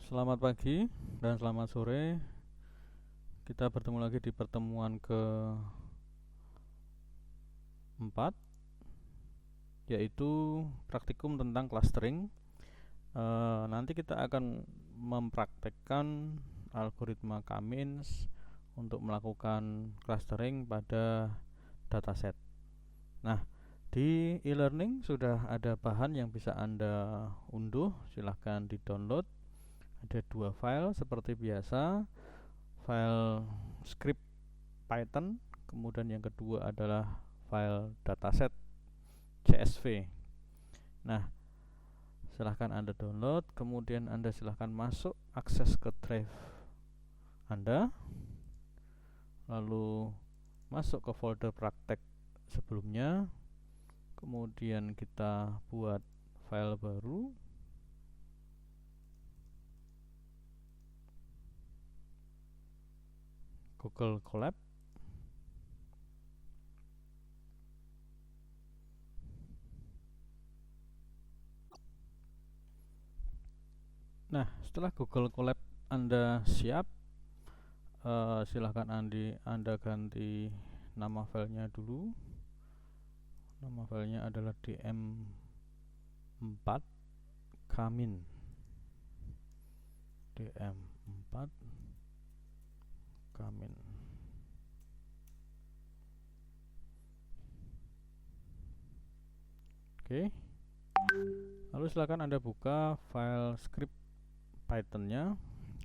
Selamat pagi dan selamat sore. Kita bertemu lagi di pertemuan keempat, yaitu praktikum tentang clustering. Nanti kita akan mempraktekkan algoritma K-means untuk melakukan clustering pada dataset. Nah, di e-learning sudah ada bahan yang bisa Anda unduh, silahkan di-download. Ada 2 file seperti biasa, file script Python, kemudian yang kedua adalah file dataset CSV. Nah, silahkan Anda download, kemudian Anda silahkan masuk akses ke drive Anda, lalu masuk ke folder praktek sebelumnya, kemudian kita buat file baru, Google Colab. Nah, setelah Google Colab Anda siap, silahkan Anda ganti nama filenya dulu. Nama filenya adalah dm4 Kamin. dm4 Kamin. Oke. Lalu silakan Anda buka file script Python-nya.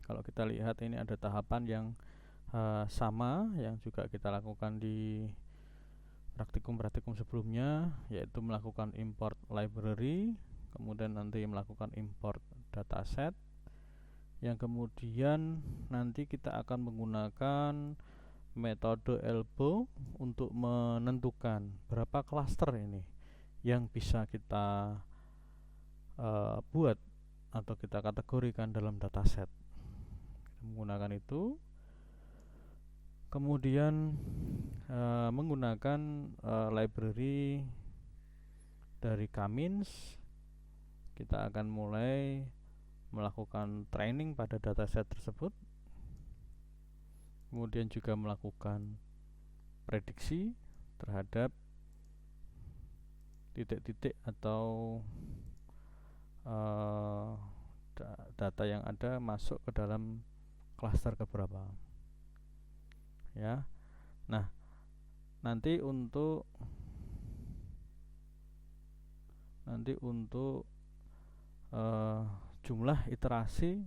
Kalau kita lihat ini ada tahapan yang sama yang juga kita lakukan di praktikum-praktikum sebelumnya, yaitu melakukan import library, kemudian nanti melakukan import dataset, yang kemudian nanti kita akan menggunakan metode elbow untuk menentukan berapa cluster ini yang bisa kita buat atau kita kategorikan dalam dataset. Menggunakan itu, kemudian menggunakan library dari K-means, kita akan mulai melakukan training pada dataset tersebut, kemudian juga melakukan prediksi terhadap titik-titik atau data yang ada masuk ke dalam klaster keberapa, ya. Nah, nanti untuk jumlah iterasi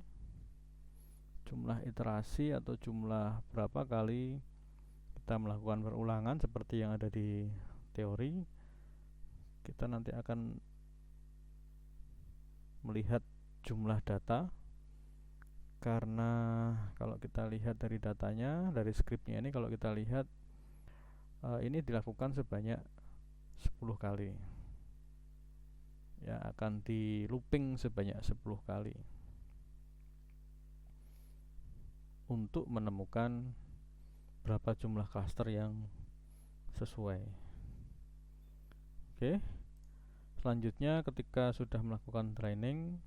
atau jumlah berapa kali kita melakukan perulangan seperti yang ada di teori, kita nanti akan melihat jumlah data, karena kalau kita lihat dari datanya, dari scriptnya ini, kalau kita lihat ini dilakukan sebanyak 10 kali, ya, akan di looping sebanyak 10 kali untuk menemukan berapa jumlah cluster yang sesuai. Oke. Selanjutnya, ketika sudah melakukan training,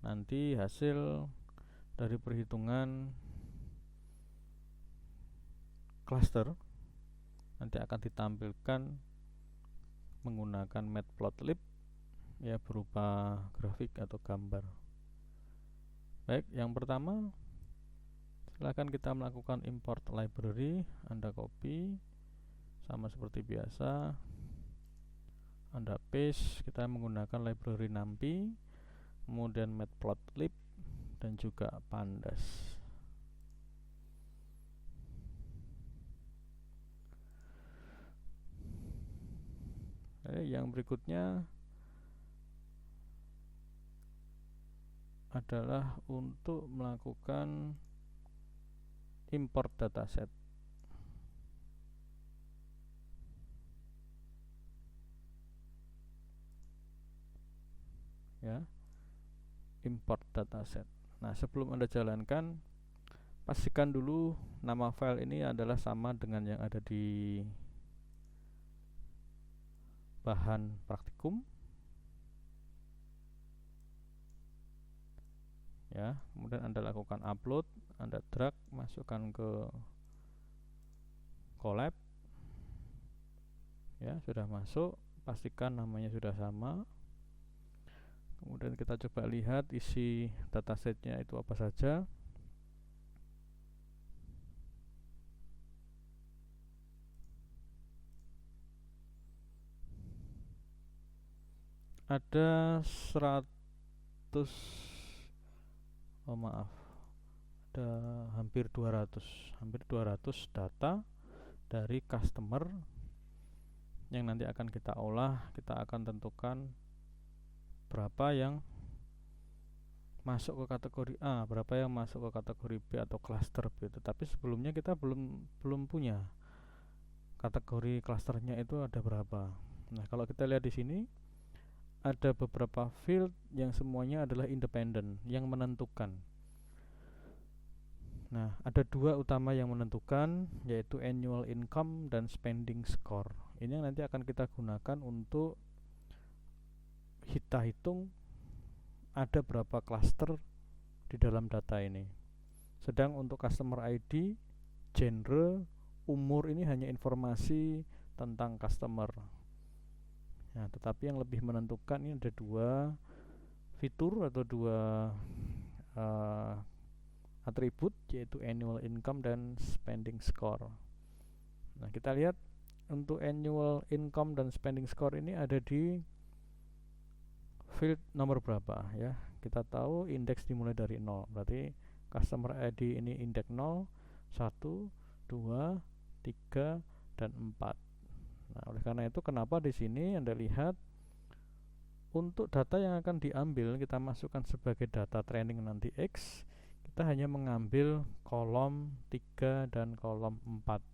nanti hasil dari perhitungan cluster nanti akan ditampilkan menggunakan matplotlib, ya, berupa grafik atau gambar. Baik, yang pertama, silakan kita melakukan import library. Anda copy sama seperti biasa, Anda paste. Kita menggunakan library numpy, kemudian matplotlib, dan juga pandas. Yang berikutnya adalah untuk melakukan import dataset. Ya, import dataset. Nah, sebelum Anda jalankan, pastikan dulu nama file ini adalah sama dengan yang ada di bahan praktikum. ya. Kemudian Anda lakukan upload, Anda drag, masukkan ke collab, ya, sudah masuk. Pastikan namanya sudah sama. Kemudian kita coba lihat isi datasetnya itu apa saja. Ada 100, oh maaf, ada hampir 200 data dari customer yang nanti akan kita olah. Kita akan tentukan berapa yang masuk ke kategori A, berapa yang masuk ke kategori B atau cluster B. Tetapi sebelumnya kita belum punya kategori clusternya itu ada berapa. Nah, kalau kita lihat di sini ada beberapa field yang semuanya adalah independen yang menentukan. Nah, ada dua utama yang menentukan, yaitu annual income dan spending score. Ini yang nanti akan kita gunakan untuk kita hitung ada berapa cluster di dalam data ini. Sedang untuk customer ID, genre, umur ini hanya informasi tentang customer. Nah, tetapi yang lebih menentukan ini ada dua fitur atau dua atribut, yaitu annual income dan spending score. Nah, kita lihat untuk annual income dan spending score ini ada di field nomor berapa, ya. Kita tahu indeks dimulai dari 0, berarti customer ID ini indeks 0, 1, 2, 3, dan 4. Nah, oleh karena itu kenapa di sini Anda lihat untuk data yang akan diambil kita masukkan sebagai data training nanti X, kita hanya mengambil kolom 3 dan kolom 4.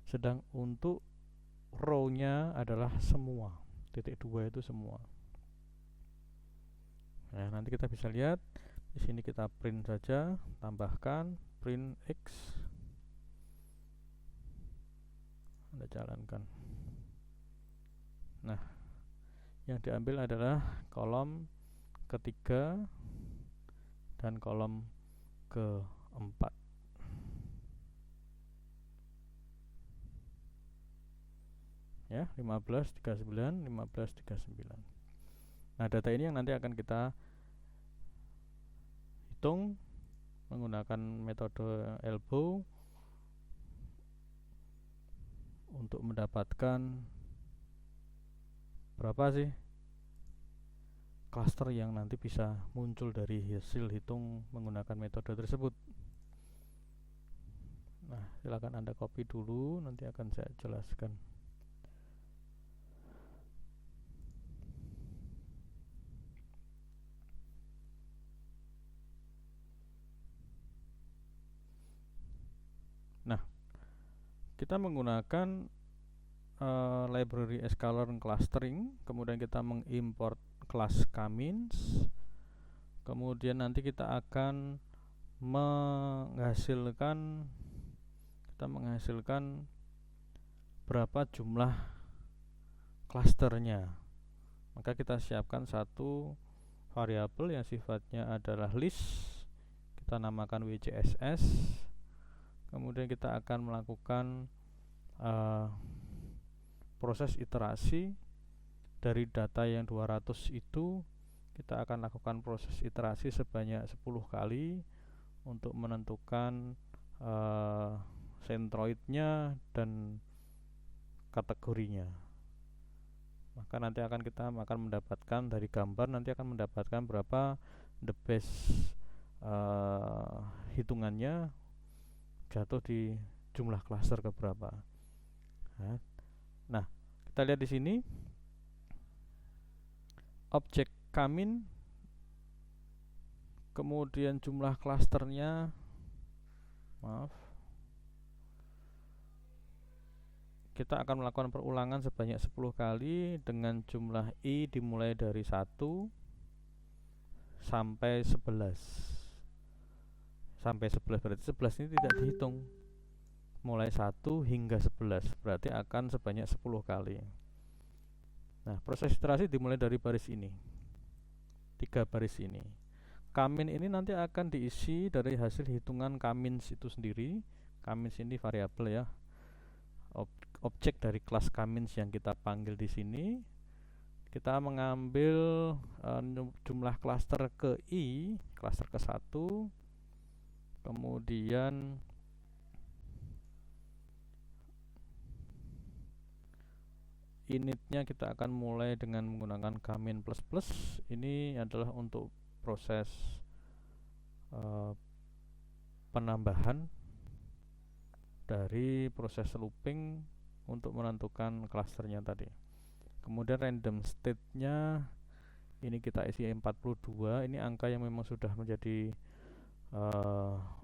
Sedang untuk row-nya adalah semua. Titik 2 itu semua. Nah, nanti kita bisa lihat di sini, kita print saja, tambahkan print X. Anda jalankan. Nah, yang diambil adalah kolom ketiga dan kolom keempat. Ya, 15, 39, 15, 39. Nah, data ini yang nanti akan kita hitung menggunakan metode elbow untuk mendapatkan berapa sih cluster yang nanti bisa muncul dari hasil hitung menggunakan metode tersebut. Nah, silakan Anda copy dulu, nanti akan saya jelaskan. Nah, kita menggunakan library sklearn clustering, kemudian kita mengimport kelas Kamins, kemudian nanti kita akan menghasilkan berapa jumlah clusternya. Maka kita siapkan satu variabel yang sifatnya adalah list, kita namakan WCSS. Kemudian kita akan melakukan proses iterasi dari data yang 200 itu. Kita akan lakukan proses iterasi sebanyak 10 kali untuk menentukan centroidnya dan kategorinya. Maka nanti kita akan mendapatkan dari gambar, nanti akan mendapatkan berapa the best hitungannya jatuh di jumlah cluster ke berapa. Nah, kita lihat di sini objek Kamin, kemudian jumlah klasternya, kita akan melakukan perulangan sebanyak 10 kali dengan jumlah I dimulai dari 1 sampai 11. Sampai 11 berarti 11 ini tidak dihitung. Mulai 1 hingga 11 berarti akan sebanyak 10 kali. Nah, proses iterasi dimulai dari baris ini, 3 baris ini. Kamin ini nanti akan diisi dari hasil hitungan kamins itu sendiri. Kamins ini variabel ya, objek dari kelas kamins yang kita panggil di sini. Kita mengambil jumlah klaster ke I, klaster ke 1, kemudian initnya kita akan mulai dengan menggunakan kamin plus plus. Ini adalah untuk proses penambahan dari proses looping untuk menentukan klasternya tadi. Kemudian random state-nya ini kita isi 42. Ini angka yang memang sudah menjadi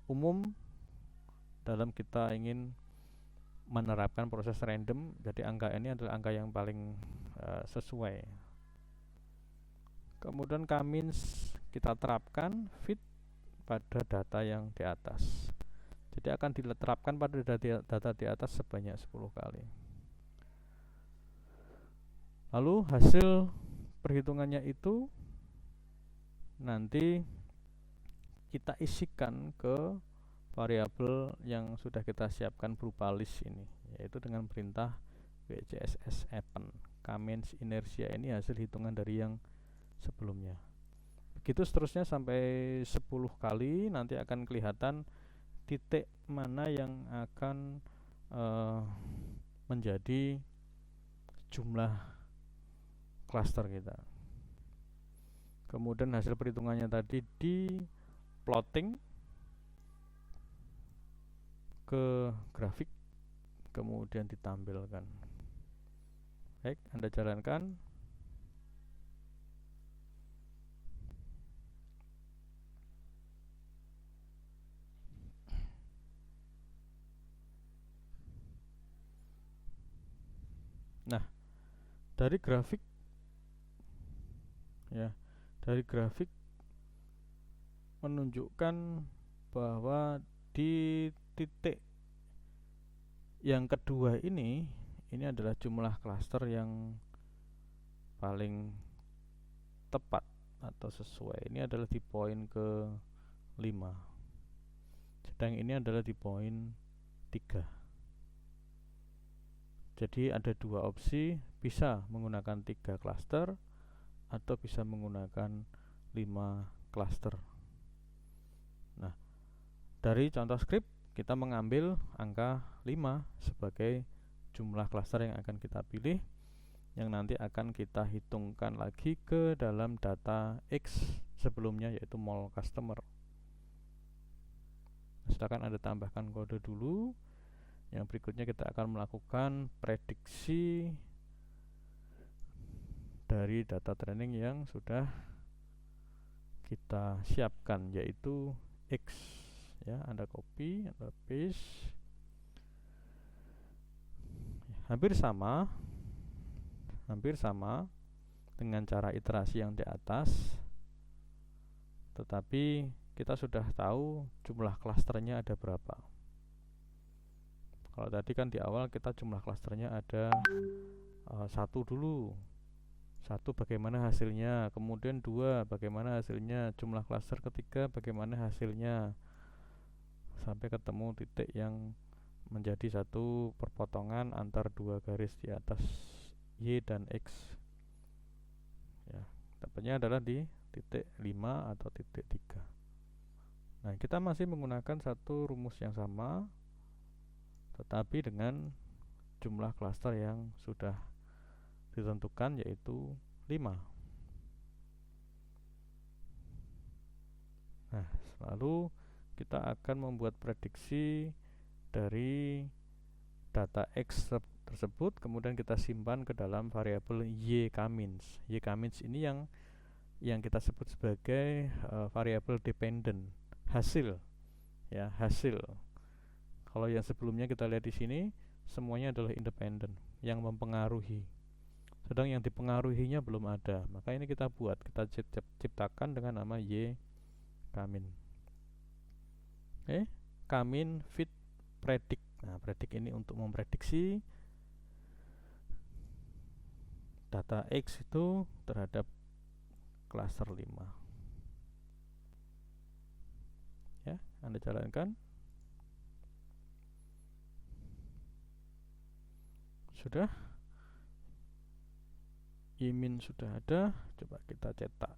umum dalam kita ingin menerapkan proses random. Jadi angka ini adalah angka yang paling sesuai. Kemudian kamins kita terapkan fit pada data yang di atas. Jadi akan diterapkan pada data di atas sebanyak 10 kali. Lalu hasil perhitungannya itu nanti kita isikan ke variabel yang sudah kita siapkan berupa list ini, yaitu dengan perintah wcss append. Kamins inersia ini hasil hitungan dari yang sebelumnya. Begitu seterusnya sampai 10 kali, nanti akan kelihatan titik mana yang akan menjadi jumlah klaster kita. Kemudian hasil perhitungannya tadi di plotting ke grafik, kemudian ditampilkan. Baik, Anda jalankan. Nah, dari grafik ya, dari grafik menunjukkan bahwa di titik yang kedua ini adalah jumlah klaster yang paling tepat atau sesuai. Ini adalah di poin ke 5, sedang ini adalah di poin 3. Jadi ada dua opsi, bisa menggunakan 3 klaster atau bisa menggunakan 5 klaster. Nah, dari contoh script kita mengambil angka 5 sebagai jumlah klaster yang akan kita pilih, yang nanti akan kita hitungkan lagi ke dalam data X sebelumnya, yaitu mall customer. Silakan Anda tambahkan kode dulu. Yang berikutnya kita akan melakukan prediksi dari data training yang sudah kita siapkan, yaitu X ya. Anda copy, Anda paste. Hampir sama dengan cara iterasi yang di atas, tetapi kita sudah tahu jumlah klasternya ada berapa. Kalau tadi kan di awal kita jumlah klasternya ada 1 dulu. 1 bagaimana hasilnya, kemudian 2 bagaimana hasilnya, jumlah klaster ketiga bagaimana hasilnya, sampai ketemu titik yang menjadi satu perpotongan antar 2 garis di atas Y dan X ya. Tepatnya adalah di titik 5 atau titik 3. Nah, kita masih menggunakan satu rumus yang sama, tetapi dengan jumlah klaster yang sudah ditentukan, yaitu 5. Nah, lalu kita akan membuat prediksi dari data X tersebut, kemudian kita simpan ke dalam variabel y-kamins. Y-kamins ini yang kita sebut sebagai variabel dependent, hasil ya, hasil. Kalau yang sebelumnya kita lihat di sini semuanya adalah independen yang mempengaruhi, sedang yang dipengaruhinya belum ada. Maka ini kita buat, kita ciptakan dengan nama y-kamin. Kamin fit predict. Nah, predict ini untuk memprediksi data X itu terhadap klaster 5. Anda jalankan. Sudah. Y-min sudah ada, coba kita cetak.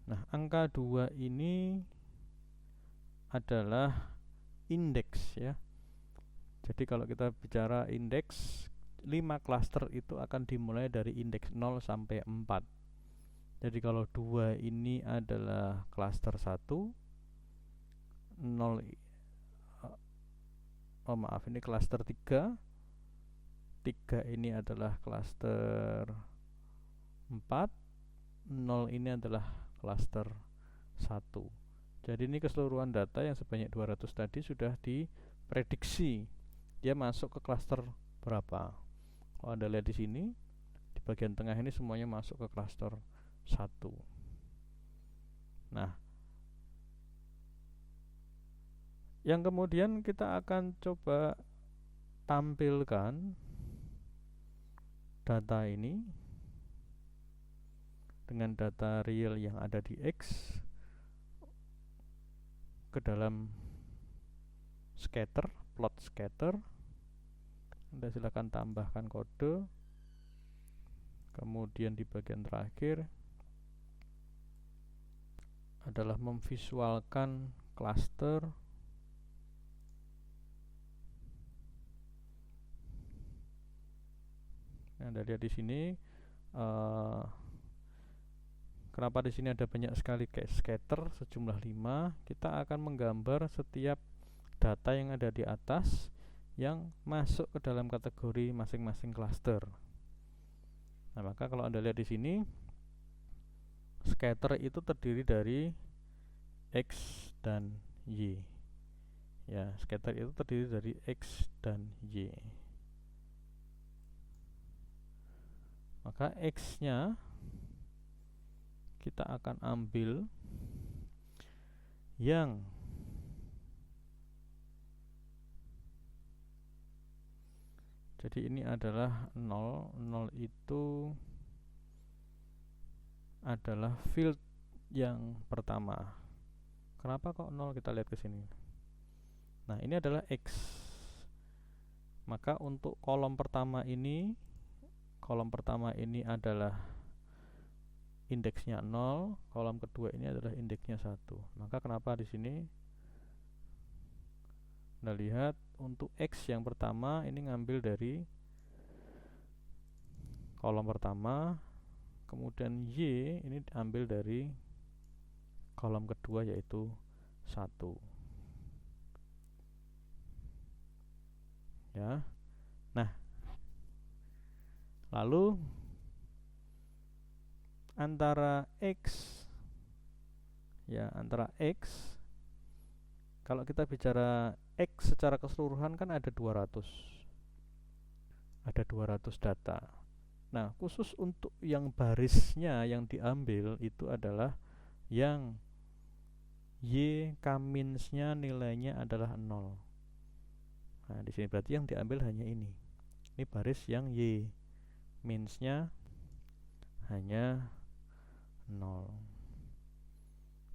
Nah, angka 2 ini adalah indeks ya. Jadi kalau kita bicara indeks, 5 klaster itu akan dimulai dari indeks 0 sampai 4. Jadi kalau 2 ini adalah klaster 1, 0 ini klaster 3. 3 ini adalah klaster 4, 0 ini adalah klaster 1. Jadi ini keseluruhan data yang sebanyak 200 tadi sudah diprediksi dia masuk ke klaster berapa. Kalau Anda lihat di sini, di bagian tengah ini semuanya masuk ke klaster 1. Nah, yang kemudian kita akan coba tampilkan data ini dengan data real yang ada di X ke dalam scatter, plot scatter. Anda silakan tambahkan kode. Kemudian di bagian terakhir adalah memvisualkan cluster. Anda lihat di sini kenapa di sini ada banyak sekali scatter sejumlah 5. Kita akan menggambar setiap data yang ada di atas yang masuk ke dalam kategori masing-masing cluster. Nah, maka kalau Anda lihat di sini, scatter itu terdiri dari X dan Y. Ya, scatter itu terdiri dari X dan Y. Maka X-nya kita akan ambil yang jadi ini adalah 0. 0 itu adalah field yang pertama. Kenapa kok 0? Kita lihat ke sini. Nah, ini adalah X. Maka untuk kolom pertama ini adalah indeksnya 0, kolom kedua ini adalah indeksnya 1. Maka kenapa di sini Anda lihat untuk X yang pertama ini ngambil dari kolom pertama, kemudian Y ini diambil dari kolom kedua yaitu 1. Ya. Nah, lalu antara X kalau kita bicara X secara keseluruhan kan ada 200 data. Nah, khusus untuk yang barisnya yang diambil itu adalah yang Y kaminsnya nilainya adalah 0. Nah, di sini berarti yang diambil hanya ini. Ini baris yang Y minsnya hanya 0.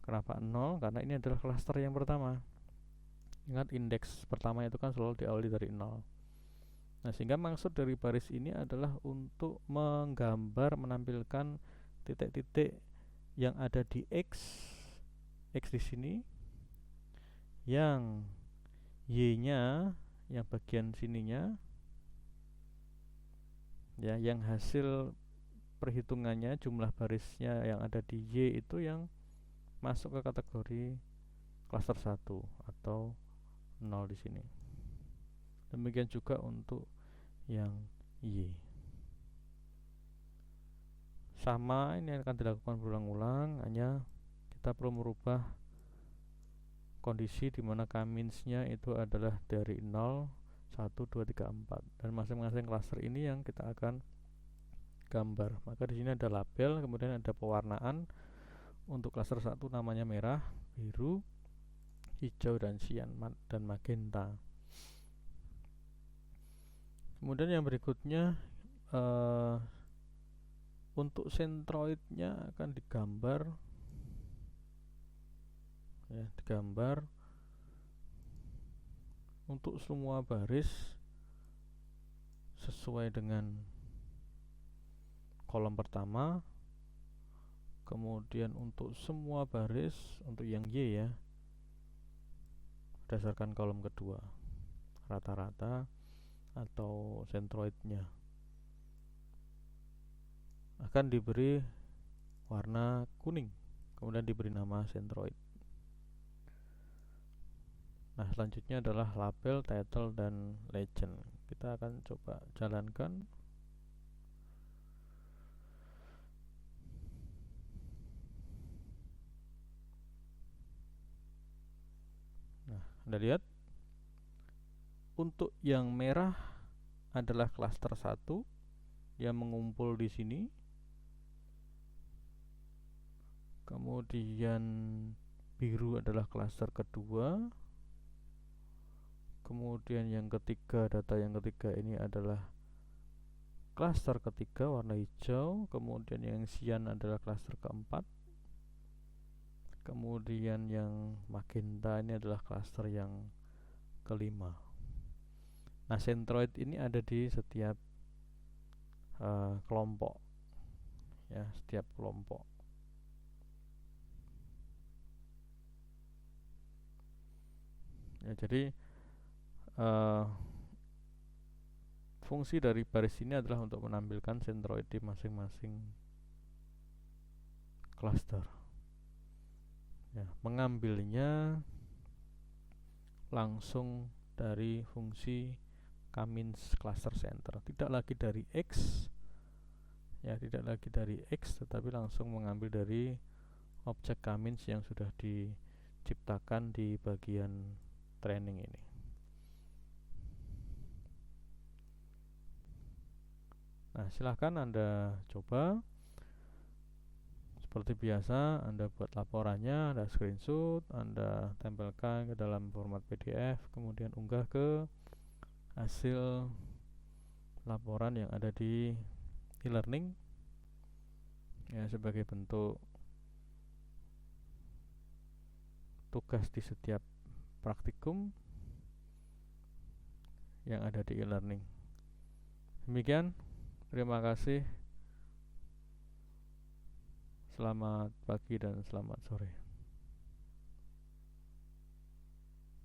Kenapa 0? Karena ini adalah klaster yang pertama. Ingat, indeks pertama itu kan selalu diawali dari 0. Nah, sehingga maksud dari baris ini adalah untuk menampilkan titik-titik yang ada di X di sini, yang Y-nya, yang bagian sininya, ya, yang hasil perhitungannya jumlah barisnya yang ada di Y itu yang masuk ke kategori klaster 1 atau 0 di sini. Demikian juga untuk yang Y. Sama, ini akan dilakukan berulang-ulang, hanya kita perlu merubah kondisi di mana kaminsnya itu adalah dari 0, 1, 2, 3, 4, dan masing-masing klaster ini yang kita akan gambar. Maka di sini ada label, kemudian ada pewarnaan. Untuk klaster 1 namanya merah, biru, hijau dan cyan dan magenta. Kemudian yang berikutnya untuk sentroidnya akan digambar untuk semua baris sesuai dengan kolom pertama, kemudian untuk semua baris untuk yang Y ya berdasarkan kolom kedua, rata-rata atau sentroidnya akan diberi warna kuning, kemudian diberi nama sentroid. Nah, selanjutnya adalah label, title, dan legend. Kita akan coba jalankan. Nah, Anda lihat untuk yang merah adalah klaster 1 yang mengumpul di sini. Kemudian biru adalah klaster kedua. Kemudian yang ketiga, data yang ketiga ini adalah klaster ketiga warna hijau. Kemudian yang cyan adalah klaster keempat. Kemudian yang magenta ini adalah klaster yang kelima. Nah, sentroid ini ada di setiap kelompok ya, setiap kelompok. Ya, jadi fungsi dari baris ini adalah untuk menampilkan sentroid di masing-masing cluster. Ya, mengambilnya langsung dari fungsi K-means cluster center, tidak lagi dari X ya, tetapi langsung mengambil dari objek K-means yang sudah diciptakan di bagian training ini. Nah, silahkan Anda coba. Seperti biasa, Anda buat laporannya, Anda screenshot, Anda tempelkan ke dalam format PDF, kemudian unggah ke hasil laporan yang ada di e-learning ya, sebagai bentuk tugas di setiap praktikum yang ada di e-learning. Demikian, terima kasih. Selamat pagi dan selamat sore.